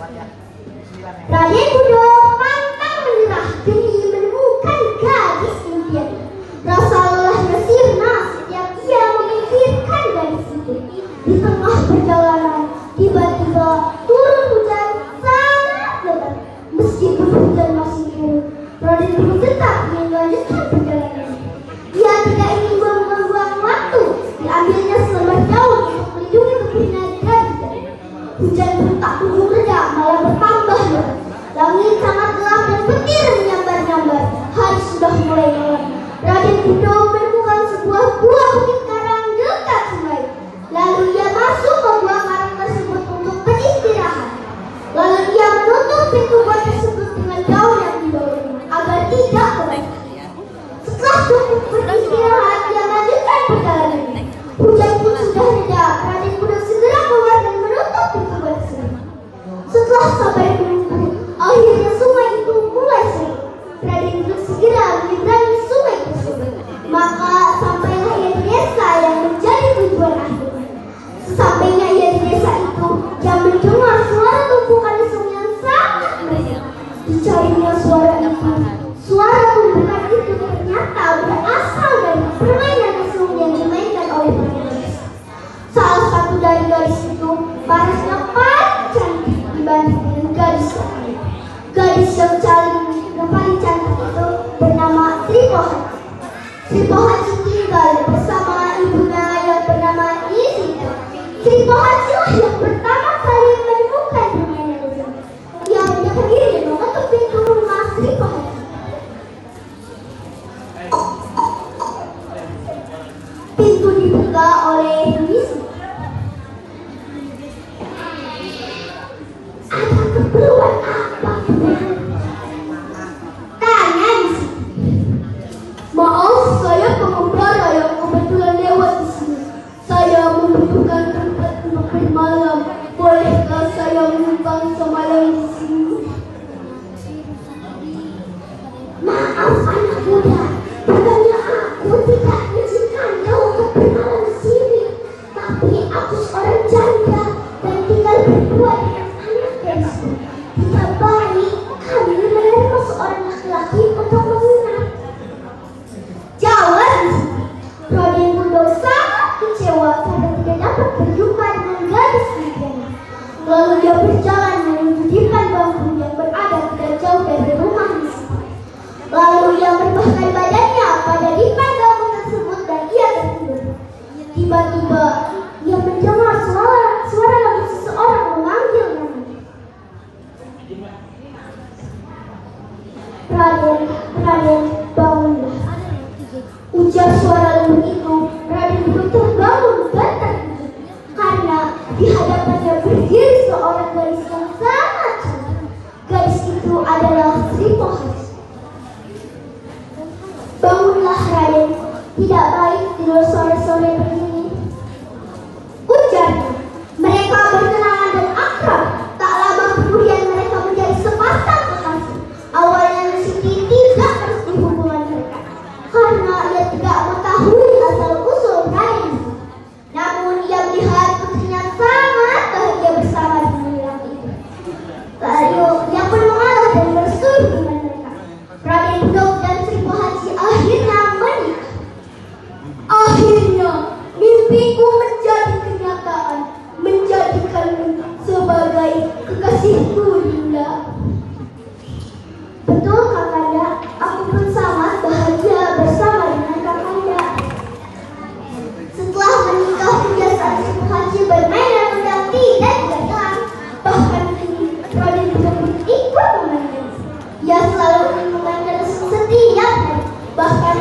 Raden Budo pantang menyerah demi menemukan gadis impiannya. Rasa lelahnya sirna setiap ia memikirkan gadis itu. Di tengah perjalanan, tiba-tiba turun hujan sangat lebat. Meskipun hujan masih turun, Raden Budo tetap ingin melanjutkan perjalanan. Ia tidak ingin membuang waktu. Diambilnya selembar daun untuk melindungi tubuhnya dari hujan. Hujan pun tak kunjung reda, malah bertambah lebat. Langit sangat gelap dan petir menyambar-nyambar. Hari sudah mulai malam. Raden Budo menemukan sebuah buah bukit karang dekat sungai. Lalu ia masuk ke buah karang tersebut untuk beristirahat. Lalu ia menutup pintu buah tersebut dengan daun yang dibawanya agar tidak kebakar. Setelah cukup beristirahat, ia lanjutkan perjalanannya. Hujan pun sudah reda. Raden Budo segera keluar dan menutup pintu buah tersebut. Setelah sampai menunggu, akhirnya sungai itu mulai surut. Raden Budo segera menyeberangi sungai tersebut. Maka sampailah ia di desa yang menjadi tujuan akhirnya. Sesampainya ia di desa itu, ia mendengar suara tumpukan lesung yang sangat merdu. Dicarinya suara itu. Suara tumpukan itu ternyata berasal dari permainan lesung yang dimainkan oleh para gadis. Salah satu dari gadis itu parasnya paling cantik dibanding dengan gadis lain. Gadis yang paling cantik itu bernama Sri Pohaci. Sri Pohaci tinggal bersama ibunya yang bernama Isita. Sri Pohaci lah yang pertama kali menemukan permainan lesung. Ia mendekat diri dan mengetuk pintu rumah Sri Pohaci. Pintu dibuka oleh Isita. Ada keperluan apa? Tanya Isita. Maaf, saya pengembara yang kebetulan lewat di sini. Saya membutuhkan tempat untuk bermalam. Bolehkah saya menumpang semalam di sini? Maaf anak muda, bukannya aku tidak mengizinkan kau untuk bermalam di sini. Tapi aku seorang janda dan tinggal berdua dengan anak gadisku. Tidak baik kami menerima seorang laki-laki untuk menginap. Jawab Isita. Raden Budo sangat kecewa karena tidak dapat berjumpa dengan gadis impiannya. Lalu dia berjalan menuju dipan bambu yang berada tidak jauh dari rumah Isita. Lalu ia merebahkan badannya pada dipan bambu tersebut dan ia tertidur. Tiba-tiba ia mendengar suara lembut seseorang memanggil namanya. Raden, bangunlah. Ujar suara lembut itu. Raden Budo terbangun dan terkejut karena di hadapannya berdiri seorang gadis yang sangat cantik. Gadis itu adalah Sri Pohaci. Bangunlah Raden, tidak baik tidur sore-sore begini. Ujarnya. Mereka berkenalan dan akrab. Tak lama kemudian mereka menjadi sepasang kekasih. Awalnya Siti tidak merestui hubungan mereka karena ia tidak mengetahui asal-usul Raden. Namun ia melihat putrinya sangat bahagia bersama dengan lelaki itu. Lalu ia pun mengalah dan merestui hubungan mereka. Raden Budo dan Sri Pohaci akhirnya menikah. Akhirnya mimpiku menjadi kenyataan, menjadikanmu sebagai kekasihku Dinda. Betul Kakanda, aku pun sangat bahagia bersama dengan Kakanda. Setelah menikah, kebiasaan Sri Pohaci bermain dan undang tidak hilang. Bahkan kini Raden Budo pun ikut memainkan. Ia selalu ingin memainkan setiap hari. Bahkan